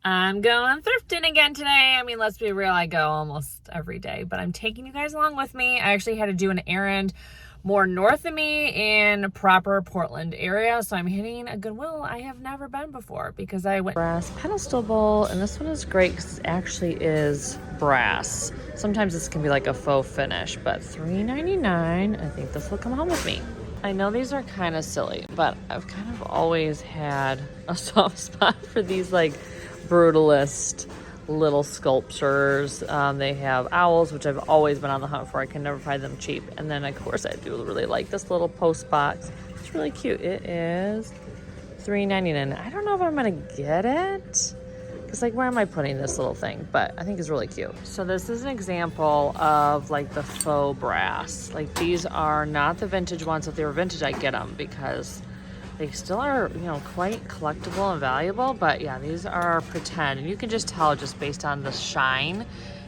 I'm going thrifting again today. I mean, let's be real, I go almost every day, but I'm taking you guys along with me. I actually had to do an errand more north of me in proper Portland area, so I'm hitting a Goodwill I have never been before because I went brass pedestal bowl, and this one is great because it actually is brass. Sometimes this can be like a faux finish, but $3.99. I think this will come home with me. I know these are kind of silly, but I've kind of always had a soft spot for these like brutalist little sculptures. They have owls, which I've always been on the hunt for. I can never find them cheap. And then of course I do really like this little post box. It's really cute. It is $3.99. I don't know if I'm gonna get it because like where am I putting this little thing, but I think it's really cute. So this is an example of like the faux brass. Like these are not the vintage ones. If they were vintage, I'd get them because they still are, you know, quite collectible and valuable. But yeah, these are pretend, and you can just tell just based on the shine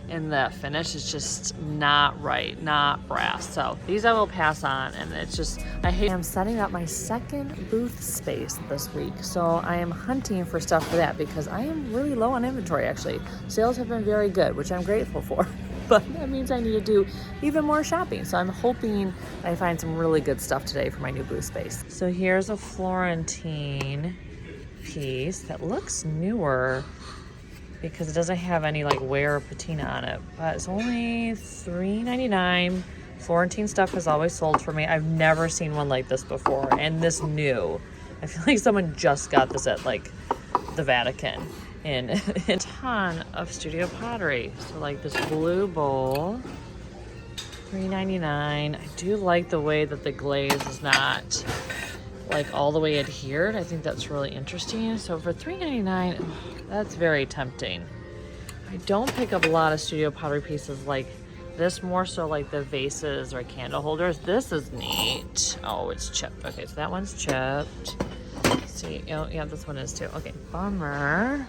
in the finish, it's just not right, not brass. So these I will pass on, and it's just, I'm setting up my second booth space this week. So I am hunting for stuff for that because I am really low on inventory actually. Sales have been very good, which I'm grateful for. But that means I need to do even more shopping. So I'm hoping I find some really good stuff today for my new booth space. So here's a Florentine piece that looks newer because it doesn't have any like wear or patina on it, but it's only $3.99. Florentine stuff has always sold for me. I've never seen one like this before, and this new. I feel like someone just got this at like the Vatican. In a ton of studio pottery. So like this blue bowl, $3.99. I do like the way that the glaze is not like all the way adhered. I think that's really interesting. So for $3.99, that's very tempting. I don't pick up a lot of studio pottery pieces like this, more so like the vases or candle holders. This is neat. Oh, it's chipped. Okay, so that one's chipped. Let's see. Oh yeah, this one is too. Okay, bummer.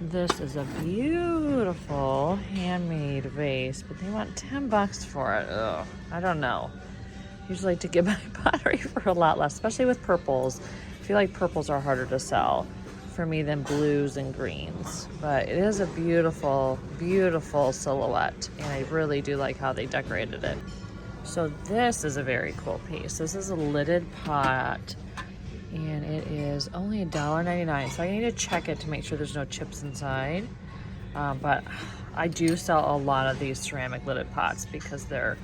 This is a beautiful handmade vase, but they want $10 for it. Ugh, I don't know. I usually like to get my pottery for a lot less, especially with purples. I feel like purples are harder to sell for me than blues and greens. But it is a beautiful, beautiful silhouette, and I really do like how they decorated it. So this is a very cool piece. This is a lidded pot, and it is only $1.99. So I need to check it to make sure there's no chips inside. But I do sell a lot of these ceramic lidded pots because they're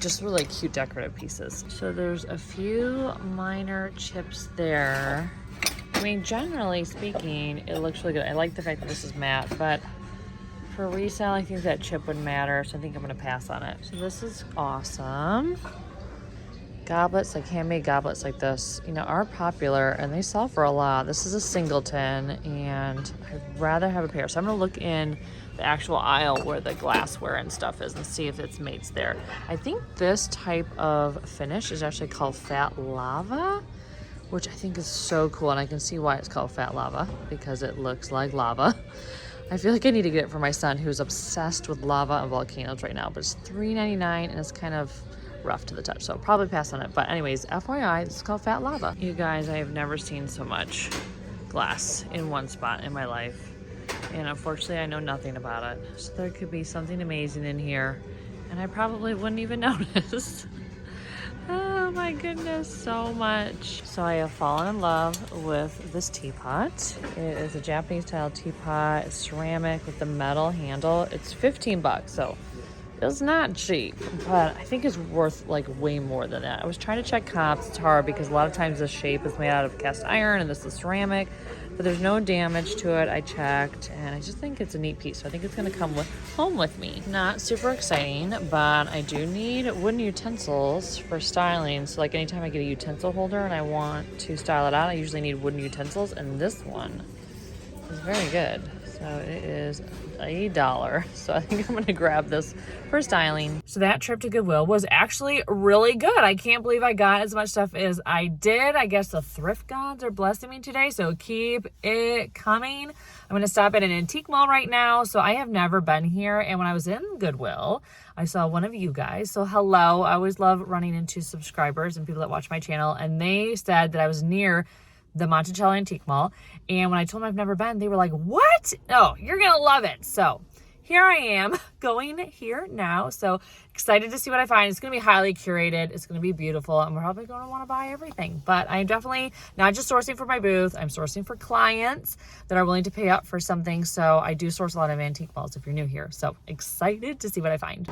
just really cute decorative pieces. So there's a few minor chips there. I mean, generally speaking, it looks really good. I like the fact that this is matte, but for resale, I think that chip would matter. So I think I'm gonna pass on it. So this is awesome. Goblets, like handmade goblets like this, you know, are popular and they sell for a lot. This is a singleton, and I'd rather have a pair. So I'm gonna look in the actual aisle where the glassware and stuff is and see if it's mates there. I think this type of finish is actually called fat lava, which I think is so cool, and I can see why it's called fat lava because it looks like lava. I feel like I need to get it for my son who's obsessed with lava and volcanoes right now, but it's $3.99 and it's kind of rough to the touch, so I'll probably pass on it. But anyways, FYI, this is called fat lava. You guys, I have never seen so much glass in one spot in my life, and unfortunately I know nothing about it, so there could be something amazing in here and I probably wouldn't even notice. Oh my goodness, so much. So I have fallen in love with this teapot. It is a Japanese style teapot. It's ceramic with the metal handle. It's $15, so it's not cheap, but I think it's worth like way more than that. I was trying to check comps. It's hard because a lot of times the shape is made out of cast iron and this is ceramic, but there's no damage to it. I checked, and I just think it's a neat piece. So I think it's gonna come home with me. Not super exciting, but I do need wooden utensils for styling. So like anytime I get a utensil holder and I want to style it out, I usually need wooden utensils, and this one is very good. So it is $1. So I think I'm gonna grab this for styling. So that trip to Goodwill was actually really good. I can't believe I got as much stuff as I did. I guess the thrift gods are blessing me today, so keep it coming. I'm gonna stop at an antique mall right now. So I have never been here, and when I was in Goodwill, I saw one of you guys. So hello, I always love running into subscribers and people that watch my channel, and they said that I was near the Monticello Antique Mall. And when I told them I've never been, they were like, what? Oh, you're gonna love it. So here I am going here now. So excited to see what I find. It's gonna be highly curated. It's gonna be beautiful. I'm probably gonna wanna buy everything, but I'm definitely not just sourcing for my booth. I'm sourcing for clients that are willing to pay up for something. So I do source a lot of antique malls if you're new here. So excited to see what I find.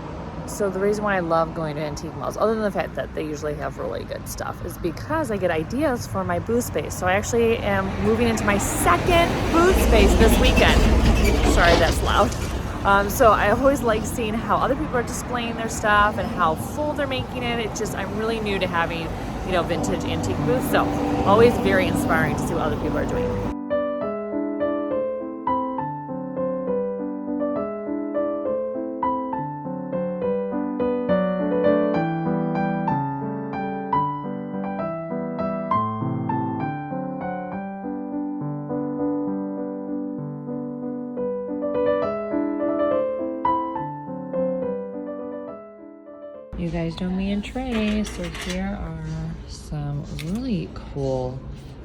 So the reason why I love going to antique malls, other than the fact that they usually have really good stuff, is because I get ideas for my booth space. So I actually am moving into my second booth space this weekend. Sorry, that's loud. So I always like seeing how other people are displaying their stuff and how full they're making it. It's just, I'm really new to having, you know, vintage antique booths. So always very inspiring to see what other people are doing. You guys know me and Trey, so here are some really cool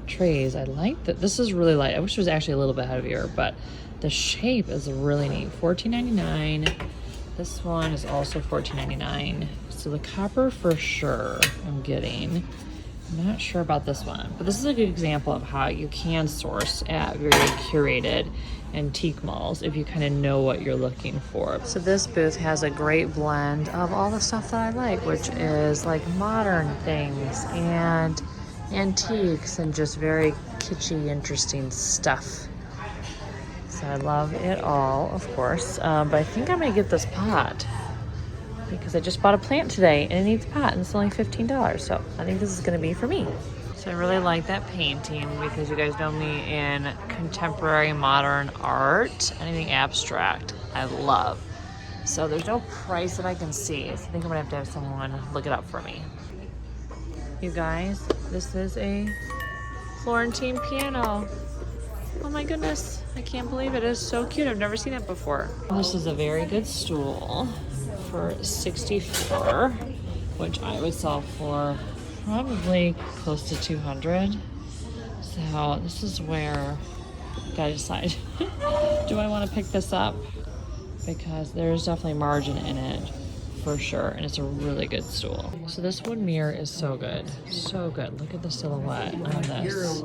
trays. I like that. This is really light. I wish it was actually a little bit heavier, but the shape is really neat. $14.99. This one is also $14.99. So the copper for sure I'm getting. I'm not sure about this one, but this is a good example of how you can source at very curated antique malls if you kind of know what you're looking for. So this booth has a great blend of all the stuff that I like, which is like modern things and antiques and just very kitschy, interesting stuff. So I love it all, of course, but I think I might get this pot because I just bought a plant today and it needs a pot and it's only $15. So I think this is gonna be for me. So I really like that painting because you guys know me in contemporary modern art, anything abstract, I love. So there's no price that I can see. So I think I'm gonna have to have someone look it up for me. You guys, this is a Florentine piano. Oh my goodness, I can't believe it. It is so cute. I've never seen it before. This is a very good stool for $64, which I would sell for probably close to $200. So this is where I gotta decide, do I want to pick this up? Because there's definitely margin in it for sure, and it's a really good stool. So this wood mirror is so good, so good. Look at the silhouette on this.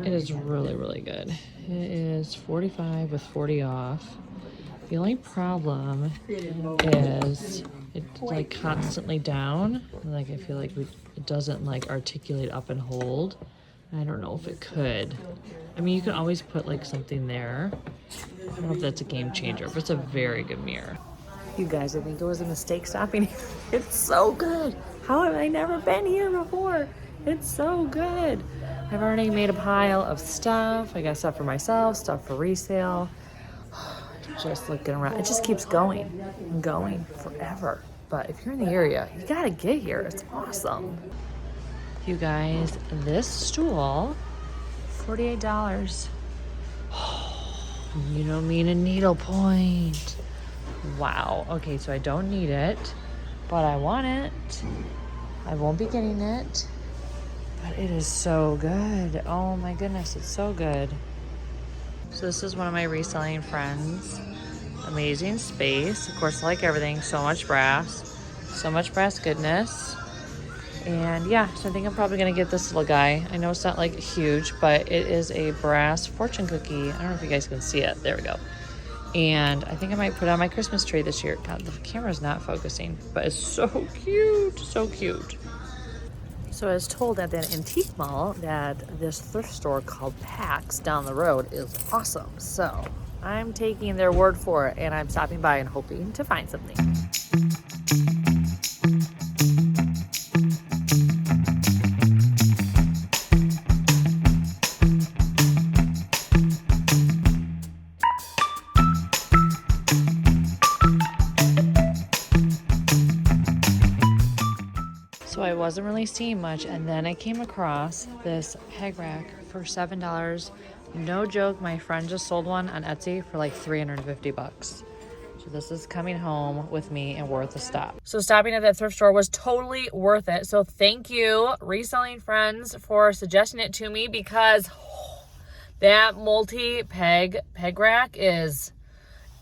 It is really, really good. It is $45 with 40 off. The only problem is it's like constantly down. Like I feel like it doesn't like articulate up and hold. I don't know if it could. I mean, you can always put like something there. I don't know if that's a game changer, but it's a very good mirror. You guys, I think it was a mistake stopping here. It's so good. How have I never been here before? It's so good. I've already made a pile of stuff. I got stuff for myself, stuff for resale. Just looking around, it just keeps going and going forever. But if you're in the area, you gotta get here. It's awesome. You guys, this stool, $48. You don't mean a needlepoint. Wow. Okay, so I don't need it, but I want it. I won't be getting it, but it is so good. Oh my goodness, it's so good. So this is one of my reselling friends. Amazing space. Of course, I like everything. So much brass goodness. And yeah, so I think I'm probably gonna get this little guy. I know it's not like huge, but it is a brass fortune cookie. I don't know if you guys can see it. There we go. And I think I might put it on my Christmas tree this year. God, the camera's not focusing, but it's so cute, so cute. So I was told at that antique mall that this thrift store called Pax down the road is awesome. So I'm taking their word for it and I'm stopping by and hoping to find something. So I wasn't really seeing much, and then I came across this peg rack for $7. No joke, my friend just sold one on Etsy for like $350. So this is coming home with me and worth a stop. So stopping at that thrift store was totally worth it. So thank you, reselling friends, for suggesting it to me, because that multi-peg rack is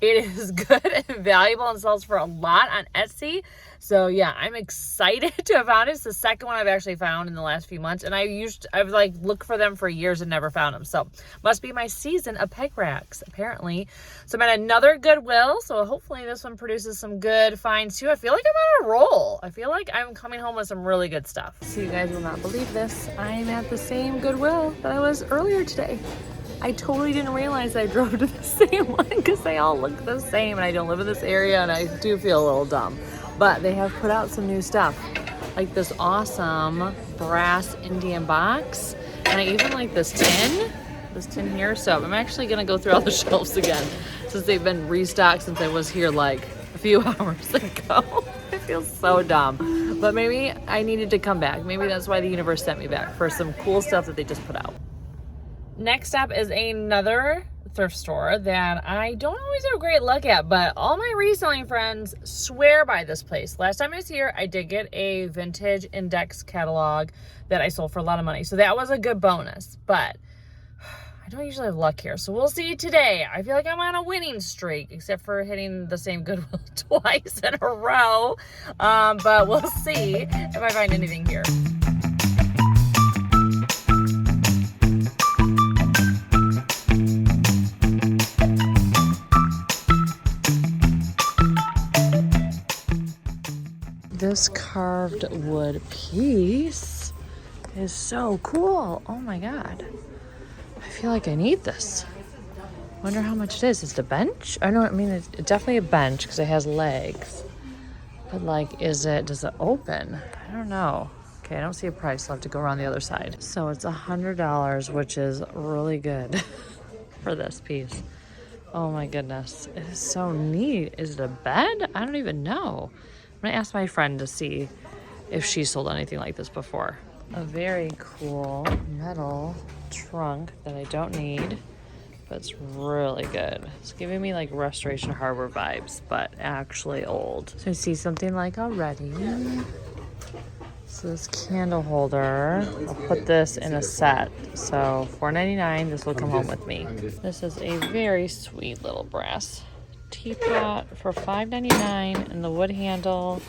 good and valuable and sells for a lot on Etsy. So yeah, I'm excited to have found it. It's the second one I've actually found in the last few months, and I've like looked for them for years and never found them. So must be my season of peg racks apparently. So I'm at another Goodwill, so hopefully this one produces some good finds too. I feel like I'm on a roll. I feel like I'm coming home with some really good stuff. So you guys will not believe this. I'm at the same Goodwill that I was earlier today. I totally didn't realize I drove to the same one because they all look the same, and I don't live in this area, and I do feel a little dumb. But they have put out some new stuff, like this awesome brass Indian box, and I even like this tin here. So I'm actually gonna go through all the shelves again since they've been restocked since I was here like a few hours ago. I feel so dumb, but maybe I needed to come back. Maybe that's why the universe sent me back for some cool stuff that they just put out. Next up is another thrift store that I don't always have great luck at, but all my reselling friends swear by this place. Last time I was here, I did get a vintage index catalog that I sold for a lot of money. So that was a good bonus, but I don't usually have luck here. So we'll see today. I feel like I'm on a winning streak, except for hitting the same Goodwill twice in a row. But we'll see if I find anything here. This carved wood piece is so cool. Oh my God. I feel like I need this. Wonder how much it is. Is it a bench? I know, I mean, it's definitely a bench because it has legs. But like, does it open? I don't know. Okay, I don't see a price. I'll have to go around the other side. So it's $100, which is really good for this piece. Oh my goodness. It is so neat. Is it a bed? I don't even know. I'm gonna ask my friend to see if she sold anything like this before. A very cool metal trunk that I don't need, but it's really good. It's giving me like Restoration Harbor vibes, but actually old. So I see something like already. So this candle holder, I'll put this in a set. So $4.99, this will come home with me. This is a very sweet little brass teapot for $5.99, and the wood handle.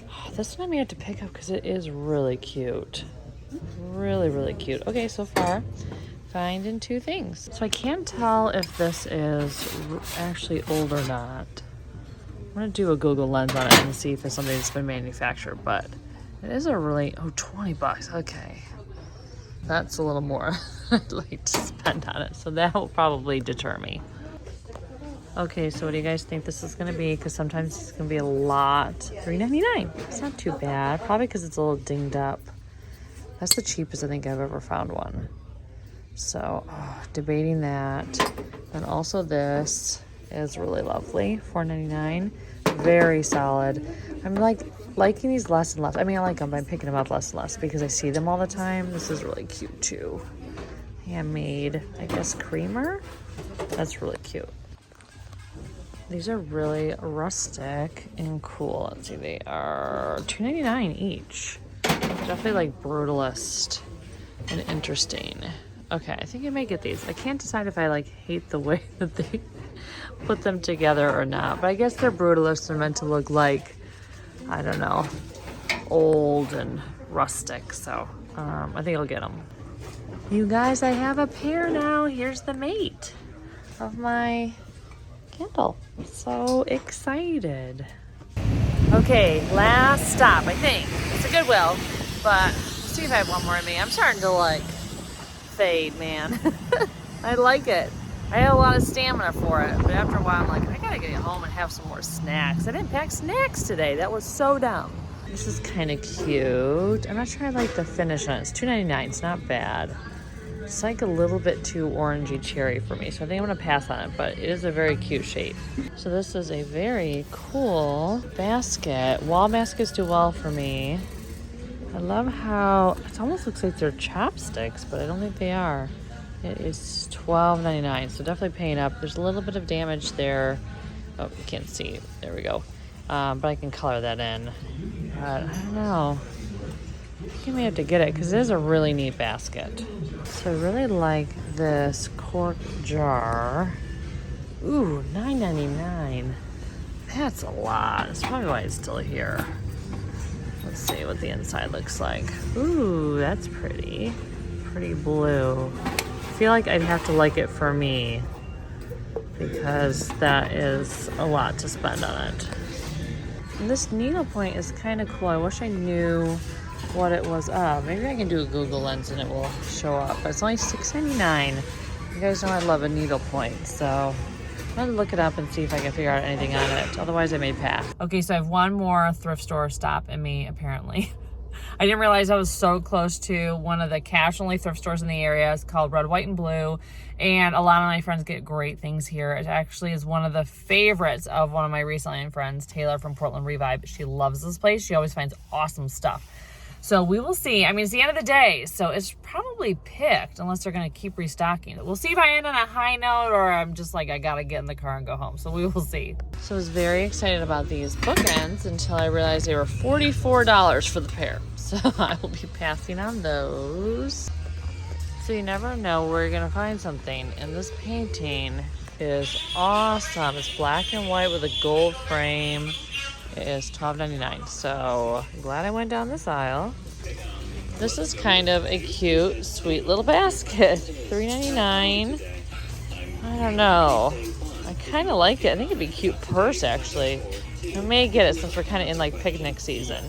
Oh, this one I may have to pick up because it is really cute. Really, really cute. Okay, so far, finding two things. So I can't tell if this is actually old or not. I'm gonna do a Google lens on it and see if it's something that's been manufactured, but it is a really, $20, okay. That's a little more I'd like to spend on it, so that will probably deter me. Okay, so what do you guys think this is gonna be? Because sometimes it's gonna be a lot. $3.99. It's not too bad. Probably because it's a little dinged up. That's the cheapest I think I've ever found one. So, debating that. And also this is really lovely. $4.99. Very solid. I'm liking these less and less. I mean, I like them, but I'm picking them up less and less because I see them all the time. This is really cute too. Handmade, I guess, creamer. That's really cute. These are really rustic and cool. Let's see, they are $2.99 each. Definitely like brutalist and interesting. Okay, I think I may get these. I can't decide if I like hate the way that they put them together or not, but I guess they're brutalist. They're meant to look like, I don't know, old and rustic. So I think I'll get them. You guys, I have a pair now. Here's the mate of my candle. So excited. Okay, last stop, I think. It's a Goodwill, but let's see if I have one more in me. I'm starting to like fade, man. I like it. I had a lot of stamina for it, but after a while I'm like, I gotta get home and have some more snacks. I didn't pack snacks today. That was so dumb. This is kind of cute. I'm not sure I like the finish on it. It's $2.99. It's not bad. It's like a little bit too orangey cherry for me, so I think I'm gonna pass on it, but it is a very cute shape. So this is a very cool basket. Wall baskets do well for me. I love how it almost looks like they're chopsticks, but I don't think they are. It is $12.99, so definitely paying up. There's a little bit of damage there Oh, you can't see. There we go. But I can color that in. But I don't know. You may have to get it because it is a really neat basket. So I really like this cork jar. Ooh, $9.99. That's a lot. That's probably why it's still here. Let's see what the inside looks like. Ooh, that's pretty. Pretty blue. I feel like I'd have to like it for me because that is a lot to spend on it. And this needlepoint is kind of cool. I wish I knew what it was of. Maybe I can do a Google lens and it will show up. But it's only $6.99. You guys know I love a needlepoint, so I'm gonna look it up and see if I can figure out anything on it. Otherwise, I may pass. Okay, so I have one more thrift store stop in me, apparently. I didn't realize I was so close to one of the cash-only thrift stores in the area. It's called Red, White, and Blue, and a lot of my friends get great things here. It actually is one of the favorites of one of my reselling friends, Taylor from Portland Revive. She loves this place. She always finds awesome stuff. So we will see. I mean, it's the end of the day, so it's probably picked unless they're going to keep restocking it. We'll see if I end on a high note or I'm just like, I got to get in the car and go home. So we will see. So I was very excited about these bookends until I realized they were $44 for the pair. So I will be passing on those. So you never know where you're going to find something. And this painting is awesome. It's black and white with a gold frame. It is $12.99, so I'm glad I went down this aisle. This is kind of a cute, sweet little basket. $3.99. I don't know. I kind of like it. I think it'd be a cute purse, actually. I may get it since we're kind of in like picnic season.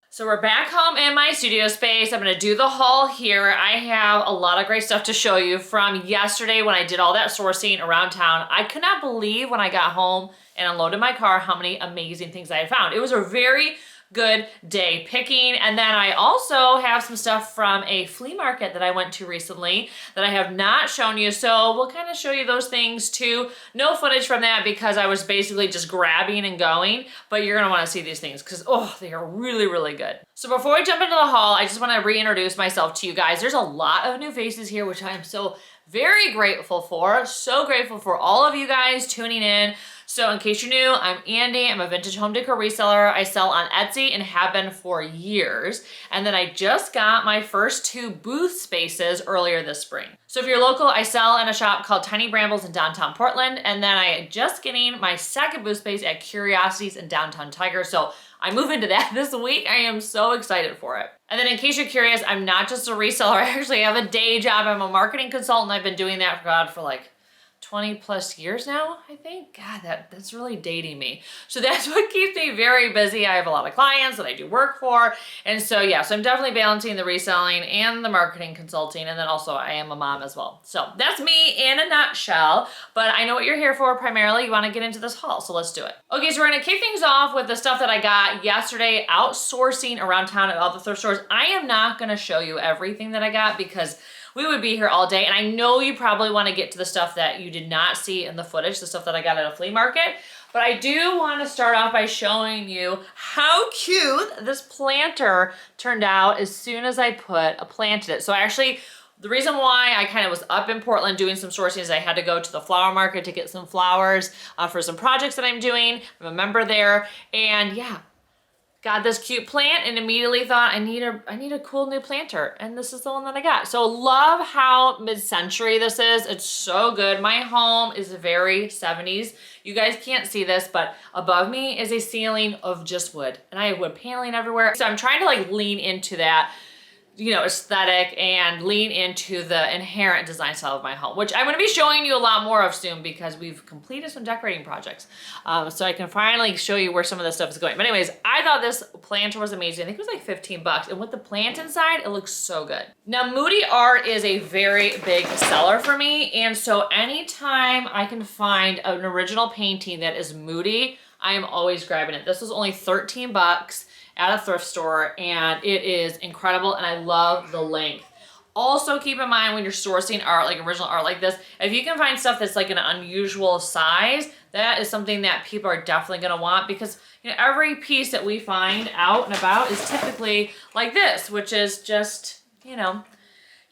So we're back home in my studio space. I'm gonna do the haul here. I have a lot of great stuff to show you from yesterday when I did all that sourcing around town. I could not believe when I got home and unloaded my car how many amazing things I had found. It was a very good day picking. And then I also have some stuff from a flea market that I went to recently that I have not shown you. So we'll kind of show you those things too. No footage from that because I was basically just grabbing and going, but you're gonna wanna see these things because, oh, they are really, really good. So before we jump into the haul, I just wanna reintroduce myself to you guys. There's a lot of new faces here, which I am so very grateful for. So grateful for all of you guys tuning in. So in case you're new, I'm Andi. I'm a vintage home decor reseller. I sell on Etsy and have been for years. And then I just got my first 2 booth spaces earlier this spring. So if you're local, I sell in a shop called Tiny Brambles in downtown Portland. And then I just getting my second booth space at Curiosities in downtown Tiger. So I move into that this week. I am so excited for it. And then in case you're curious, I'm not just a reseller. I actually have a day job. I'm a marketing consultant. I've been doing that for like 20 plus years now, I think. God, that's really dating me. So that's what keeps me very busy. I have a lot of clients that I do work for. And so yeah, so I'm definitely balancing the reselling and the marketing consulting. And then also I am a mom as well. So that's me in a nutshell, but I know what you're here for primarily. You want to get into this haul, so let's do it. Okay, so we're gonna kick things off with the stuff that I got yesterday outsourcing around town at all the thrift stores. I am not gonna show you everything that I got because we would be here all day. And I know you probably want to get to the stuff that you did not see in the footage, the stuff that I got at a flea market. But I do want to start off by showing you how cute this planter turned out as soon as I planted it. So the reason why I kind of was up in Portland doing some sourcing is I had to go to the flower market to get some flowers for some projects that I'm doing. I'm a member there. And yeah, got this cute plant and immediately thought I need a cool new planter, and this is the one that I got. So love how mid-century this is. It's so good. My home is very 70s. You guys can't see this, but above me is a ceiling of just wood, and I have wood paneling everywhere. So I'm trying to like lean into that, you know, aesthetic and lean into the inherent design style of my home, which I'm going to be showing you a lot more of soon because we've completed some decorating projects. So I can finally show you where some of this stuff is going. But anyways, I thought this planter was amazing. I think it was like 15 bucks. And with the plant inside, it looks so good. Now, Moody art is a very big seller for me. And so anytime I can find an original painting that is Moody, I am always grabbing it. This was only 13 bucks. At a thrift store, and it is incredible, and I love the length. Also keep in mind when you're sourcing art, like original art like this, if you can find stuff that's like an unusual size, that is something that people are definitely gonna want because, you know, every piece that we find out and about is typically like this, which is just, you know,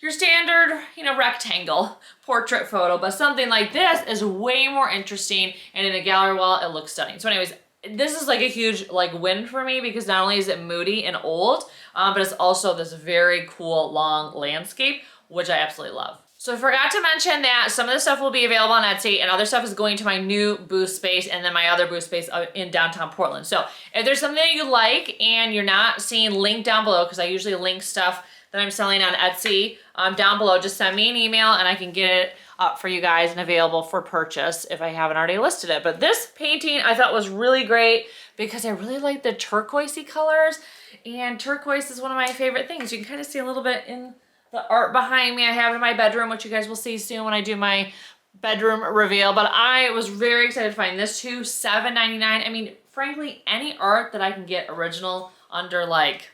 your standard, you know, rectangle portrait photo, but something like this is way more interesting, and in a gallery wall, it looks stunning. So anyways, this is like a huge like win for me because not only is it moody and old, but it's also this very cool long landscape, which I absolutely love. So I forgot to mention that some of the stuff will be available on Etsy and other stuff is going to my new booth space and then my other booth space in downtown Portland. So if there's something that you like and you're not seeing link down below, because I usually link stuff that I'm selling on Etsy down below, just send me an email and I can get it up for you guys and available for purchase if I haven't already listed it. But this painting I thought was really great because I really like the turquoisey colors, and turquoise is one of my favorite things. You can kind of see a little bit in the art behind me I have in my bedroom, which you guys will see soon when I do my bedroom reveal. But I was very excited to find this too, $7.99. I mean, frankly, any art that I can get original under like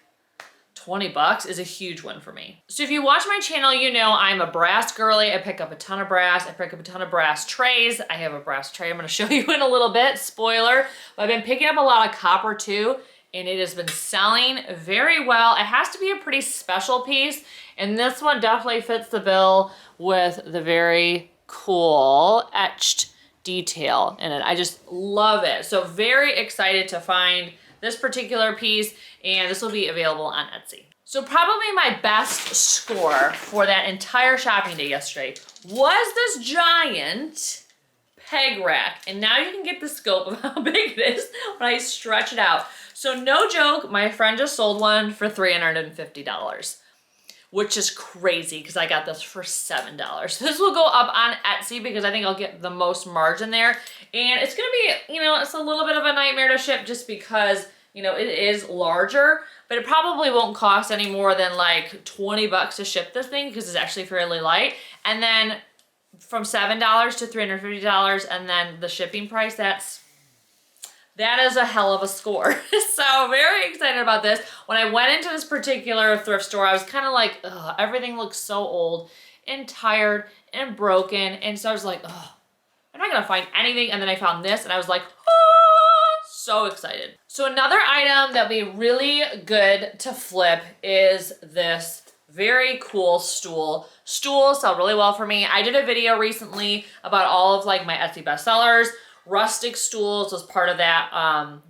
20 bucks is a huge one for me. So if you watch my channel, you know I'm a brass girly. I pick up a ton of brass. I pick up a ton of brass trays. I have a brass tray I'm gonna show you in a little bit, spoiler. But I've been picking up a lot of copper too, and it has been selling very well. It has to be a pretty special piece, and this one definitely fits the bill with the very cool etched detail in it. I just love it. So very excited to find this particular piece, and this will be available on Etsy. So probably my best score for that entire shopping day yesterday was this giant peg rack. And now you can get the scope of how big it is when I stretch it out. So no joke, my friend just sold one for $350, which is crazy because I got this for $7. So this will go up on Etsy because I think I'll get the most margin there. And it's gonna be, you know, it's a little bit of a nightmare to ship just because, you know, it is larger, but it probably won't cost any more than like 20 bucks to ship this thing because it's actually fairly light. And then from $7 to $350, and then the shipping price, that is a hell of a score. So very excited about this. When I went into this particular thrift store, I was kind of like, ugh, everything looks so old and tired and broken. And so I was like, ugh, I'm not gonna find anything. And then I found this and I was like, oh, so excited. So another item that would be really good to flip is this very cool stool. Stools sell really well for me. I did a video recently about all of like my Etsy bestsellers. Rustic stools was part of that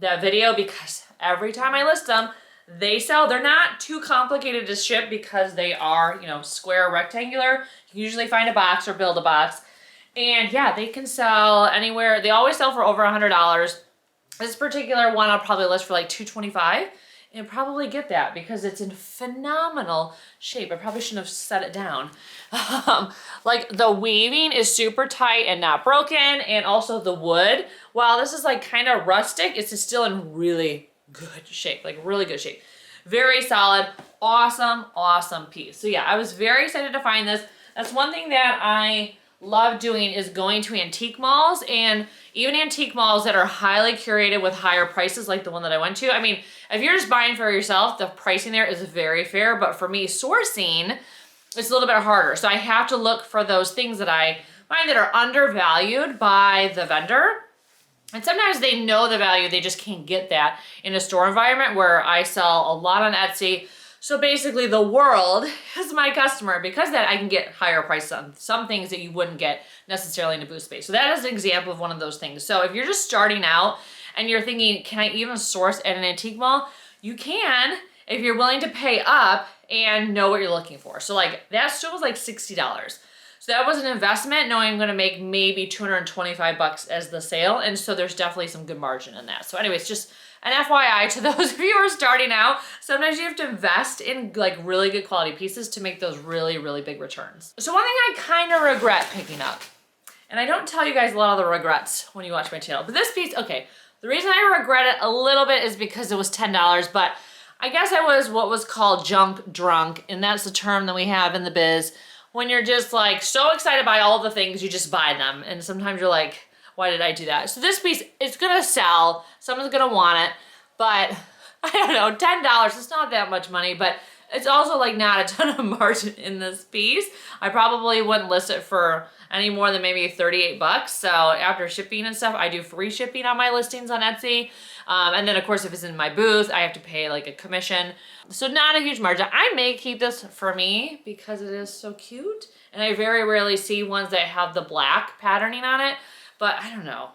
that video because every time I list them, they sell. They're not too complicated to ship because they are, you know, square, rectangular. You can usually find a box or build a box. And yeah, they can sell anywhere. They always sell for over $100. This particular one I'll probably list for like $225 and probably get that because it's in phenomenal shape. I probably shouldn't have set it down. Like the weaving is super tight and not broken, and also the wood, while this is like kind of rustic, it's still in really good shape, like really good shape. Very solid, awesome, awesome piece. So yeah, I was very excited to find this. That's one thing that I love doing is going to antique malls, and even antique malls that are highly curated with higher prices like the one that I went to. I mean, if you're just buying for yourself, the pricing there is very fair, but for me, sourcing, it's a little bit harder. So I have to look for those things that I find that are undervalued by the vendor. And sometimes they know the value, they just can't get that in a store environment where I sell a lot on Etsy. So basically the world is my customer because that I can get higher prices on some things that you wouldn't get necessarily in a booth space. So that is an example of one of those things. So if you're just starting out and you're thinking, can I even source at an antique mall? You can if you're willing to pay up and know what you're looking for. So like that stool was like $60. So that was an investment knowing I'm gonna make maybe 225 bucks as the sale. And so there's definitely some good margin in that. So anyways, just an FYI to those of you who are starting out, sometimes you have to invest in like really good quality pieces to make those really, really big returns. So one thing I kind of regret picking up, and I don't tell you guys a lot of the regrets when you watch my channel, but this piece, okay, the reason I regret it a little bit is because it was $10, but I guess I was what was called junk drunk, and that's the term that we have in the biz when you're just like so excited by all the things, you just buy them. And sometimes you're like, why did I do that? So this piece, it's gonna sell, someone's gonna want it, but I don't know, $10, it's not that much money, but It's also like not a ton of margin in this piece. I probably wouldn't list it for any more than maybe 38 bucks. So after shipping and stuff, I do free shipping on my listings on Etsy. And then of course, if it's in my booth, I have to pay like a commission. So not a huge margin. I may keep this for me because it is so cute. And I very rarely see ones that have the black patterning on it, but I don't know.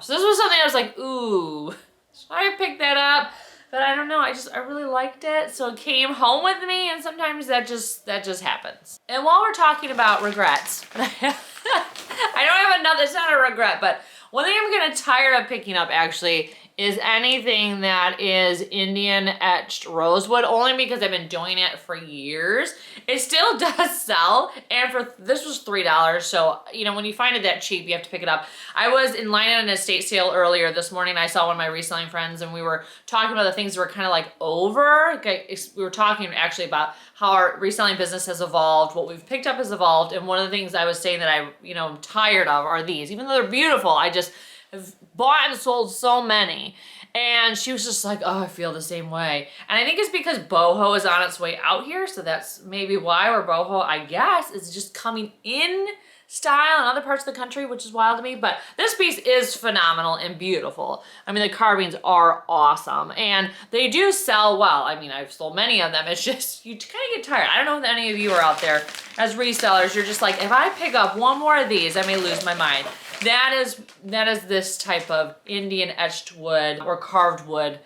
So this was something I was like, ooh, should I pick that up? But I don't know, I really liked it. So it came home with me, and sometimes that just happens. And while we're talking about regrets, I don't have another, it's not a regret, but one thing I'm gonna tired of picking up actually is anything that is Indian etched rosewood, only because I've been doing it for years. It still does sell, and this was $3, so you know, when you find it that cheap, you have to pick it up. I was in line at an estate sale earlier this morning. I saw one of my reselling friends, and we were talking about the things that were kind of like over. Okay, we were talking actually about how our reselling business has evolved, what we've picked up has evolved, and one of the things I was saying that I'm tired of are these. Even though they're beautiful, I just have bought and sold so many. And she was just like, oh, I feel the same way. And I think it's because boho is on its way out here. So that's maybe why, or boho, I guess, is just coming in style in other parts of the country, which is wild to me. But this piece is phenomenal and beautiful. I mean, the carvings are awesome, and they do sell well. I mean, I've sold many of them. It's just, you kind of get tired. I don't know if any of you are out there as resellers. You're just like, if I pick up one more of these, I may lose my mind. That is this type of Indian etched wood or carved wood,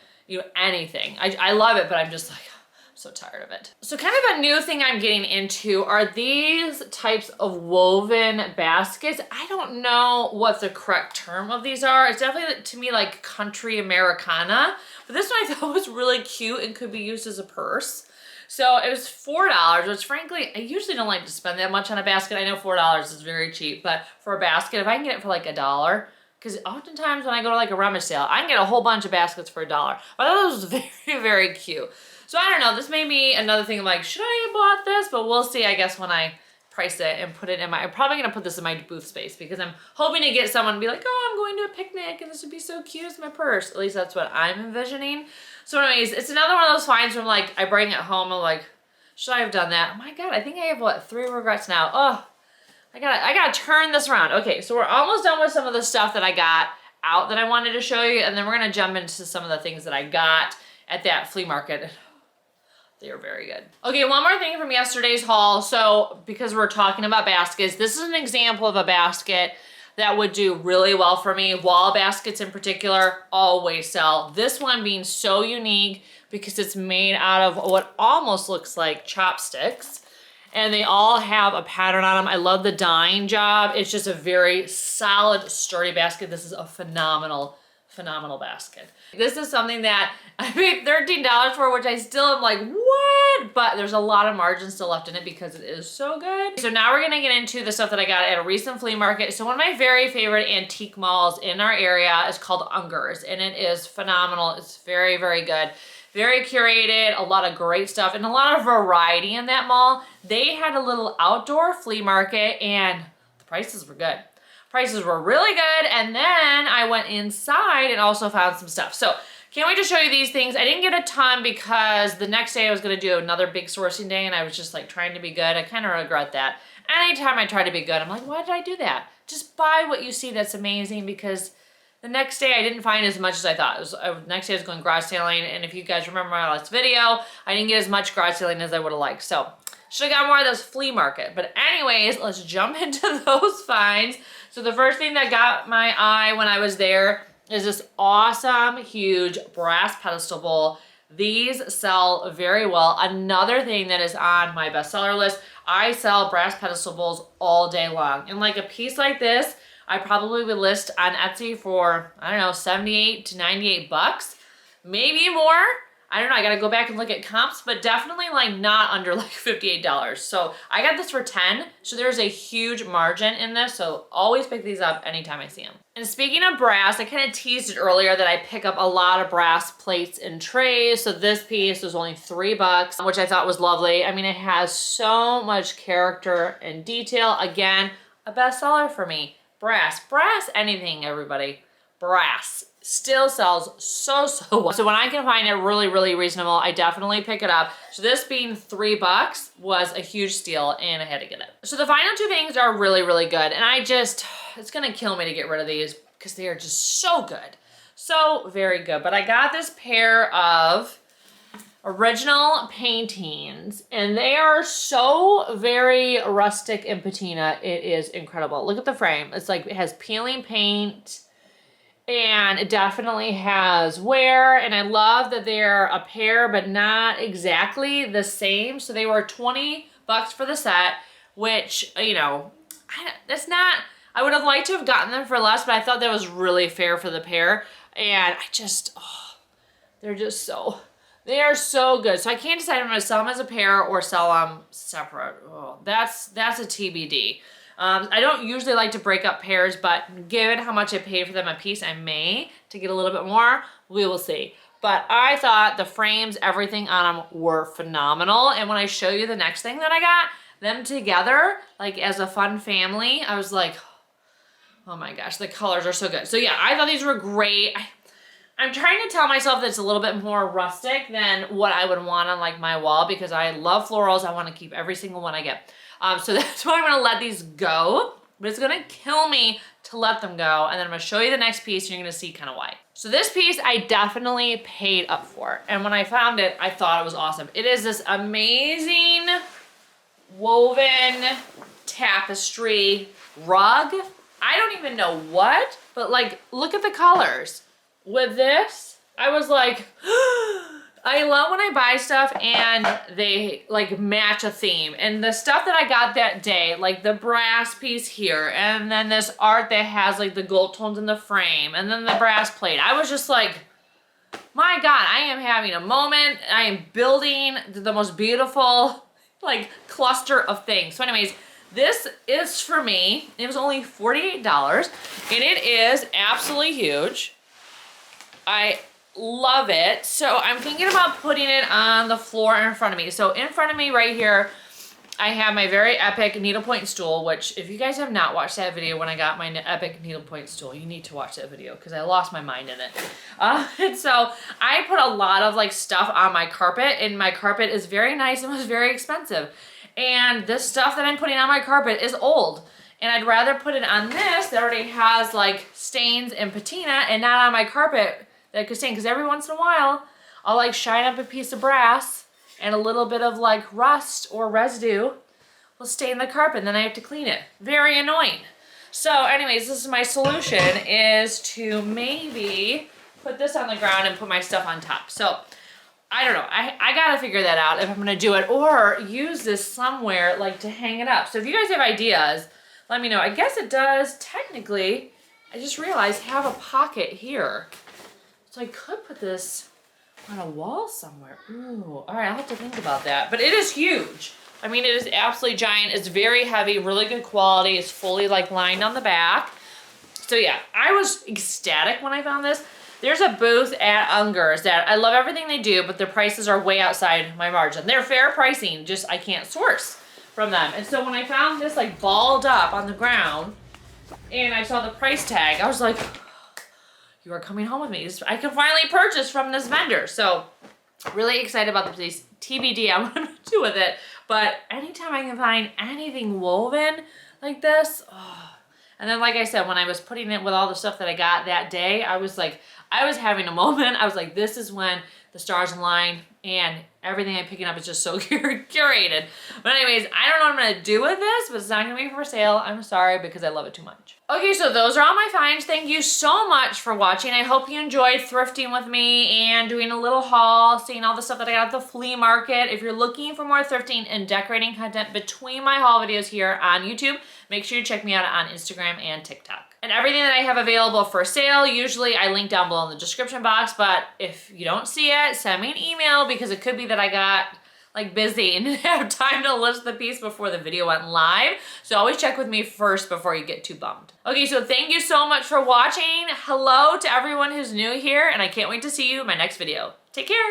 anything. I love it, but I'm just like, I'm so tired of it. So kind of a new thing I'm getting into are these types of woven baskets. I don't know what the correct term of these are. It's definitely, to me, like country Americana, but this one I thought was really cute and could be used as a purse. So it was $4, which frankly, I usually don't like to spend that much on a basket. I know $4 is very cheap, but for a basket, if I can get it for like $1, because oftentimes when I go to like a rummage sale, I can get a whole bunch of baskets for $1. But I thought it was very, very cute. So I don't know, this may be another thing. I'm like, should I have bought this? But we'll see, I guess, when I price it and put it in I'm probably gonna put this in my booth space, because I'm hoping to get someone to be like, oh, I'm going to a picnic and this would be so cute as my purse. At least that's what I'm envisioning. So anyways, it's another one of those finds where I'm like, I bring it home, I'm like, should I have done that? Oh my God, I think I have what, 3 regrets now. Oh, I gotta turn this around. Okay, so we're almost done with some of the stuff that I got out that I wanted to show you, and then we're gonna jump into some of the things that I got at that flea market. They are very good. Okay, one more thing from yesterday's haul. So because we're talking about baskets, this is an example of a basket that would do really well for me. Wall baskets in particular always sell. This one being so unique because it's made out of what almost looks like chopsticks, and they all have a pattern on them. I love the dyeing job. It's just a very solid, sturdy basket. This is a phenomenal basket. This is something that I paid $13 for, which I still am like, what? But there's a lot of margin still left in it because it is so good. So now we're gonna get into the stuff that I got at a recent flea market. So one of my very favorite antique malls in our area is called Unger's, and it is phenomenal. It's very, very good. Very curated, a lot of great stuff, and a lot of variety in that mall. They had a little outdoor flea market, and the prices were good. Prices were really good, and then I went inside and also found some stuff. So can't wait to show you these things. I didn't get a ton because the next day I was gonna do another big sourcing day, and I was just like trying to be good. I kind of regret that. Anytime I try to be good, I'm like, why did I do that? Just buy what you see that's amazing, because the next day I didn't find as much as I thought. Next day I was going garage sailing, and if you guys remember my last video, I didn't get as much garage sailing as I would have liked. So should have got more of those flea market. But anyways, let's jump into those finds. So the first thing that got my eye when I was there is this awesome, huge brass pedestal bowl. These sell very well. Another thing that is on my bestseller list, I sell brass pedestal bowls all day long. And like a piece like this, I probably would list on Etsy for, I don't know, 78 to 98 bucks, maybe more. I don't know, I gotta go back and look at comps, but definitely like not under like $58. So I got this for 10, so there's a huge margin in this, so always pick these up anytime I see them. And speaking of brass, I kind of teased it earlier that I pick up a lot of brass plates and trays. So this piece was only $3, which I thought was lovely. I mean, it has so much character and detail. Again, a bestseller for me. Brass anything, everybody. brass. Still sells so well. So when I can find it really reasonable, I definitely pick it up. So this being $3 was a huge steal and I had to get it. So the final two things are really good. And it's gonna kill me to get rid of these because they are just so good. So very good. But I got this pair of original paintings and they are so very rustic and patina. It is incredible. Look at the frame. It's like, it has peeling paint. And it definitely has wear, and I love that they're a pair, but not exactly the same. So they were $20 for the set, which, you know, that's not, I would have liked to have gotten them for less, but I thought that was really fair for the pair. And I just, oh, they're just so, they are so good. So I can't decide if I'm gonna sell them as a pair or sell them separate. Oh, that's a TBD. I don't usually like to break up pairs, but given how much I paid for them a piece, I may to get a little bit more. We will see. But I thought the frames, everything on them were phenomenal. And when I show you the next thing that I got, them together, like as a fun family, I was like, oh my gosh, the colors are so good. So yeah, I thought these were great. I'm trying to tell myself that it's a little bit more rustic than what I would want on like my wall because I love florals. I want to keep every single one I get. So that's why I'm gonna let these go, but it's gonna kill me to let them go. And then I'm gonna show you the next piece and you're gonna see kind of why. So this piece I definitely paid up for. And when I found it, I thought it was awesome. It is this amazing woven tapestry rug. I don't even know what, but like, look at the colors. With this, I was like, I love when I buy stuff and they like match a theme. And the stuff that I got that day, like the brass piece here, and then this art that has like the gold tones in the frame, and then the brass plate. I was just like, my God, I am having a moment. I am building the most beautiful like cluster of things. So anyways, this is for me. It was only $48 and it is absolutely huge. I love it. So I'm thinking about putting it on the floor in front of me. So in front of me right here, I have my very epic needlepoint stool, which if you guys have not watched that video when I got my epic needlepoint stool, you need to watch that video because I lost my mind in it. And so I put a lot of like stuff on my carpet and my carpet is very nice and was very expensive. And this stuff that I'm putting on my carpet is old. And I'd rather put it on this that already has like stains and patina and not on my carpet that could stain, because every once in a while I'll like shine up a piece of brass and a little bit of like rust or residue will stain the carpet and then I have to clean it. Very annoying. So anyways, this is my solution, is to maybe put this on the ground and put my stuff on top. So I don't know, I gotta figure that out if I'm gonna do it, or use this somewhere like to hang it up. So if you guys have ideas, let me know. I guess it does technically, I just realized, have a pocket here. So I could put this on a wall somewhere. Ooh, all right, I'll have to think about that. But it is huge. I mean, it is absolutely giant. It's very heavy, really good quality. It's fully like lined on the back. So yeah, I was ecstatic when I found this. There's a booth at Unger's that I love everything they do, but their prices are way outside my margin. They're fair pricing, just I can't source from them. And so when I found this like balled up on the ground and I saw the price tag, I was like, you are coming home with me. I can finally purchase from this vendor. So really excited about the piece. TBD, I want to do with it. But anytime I can find anything woven like this, oh. And then like I said, when I was putting it with all the stuff that I got that day, I was like, I was having a moment. I was like, this is when the stars align and everything I'm picking up is just so curated. But anyways, I don't know what I'm gonna do with this, but it's not gonna be for sale. I'm sorry, because I love it too much. Okay, so those are all my finds. Thank you so much for watching. I hope you enjoyed thrifting with me and doing a little haul, seeing all the stuff that I got at the flea market. If you're looking for more thrifting and decorating content between my haul videos here on YouTube, make sure you check me out on Instagram and TikTok. And everything that I have available for sale, usually I link down below in the description box, but if you don't see it, send me an email, because it could be that I got like busy and didn't have time to list the piece before the video went live. So always check with me first before you get too bummed. Okay, so thank you so much for watching. Hello to everyone who's new here, and I can't wait to see you in my next video. Take care.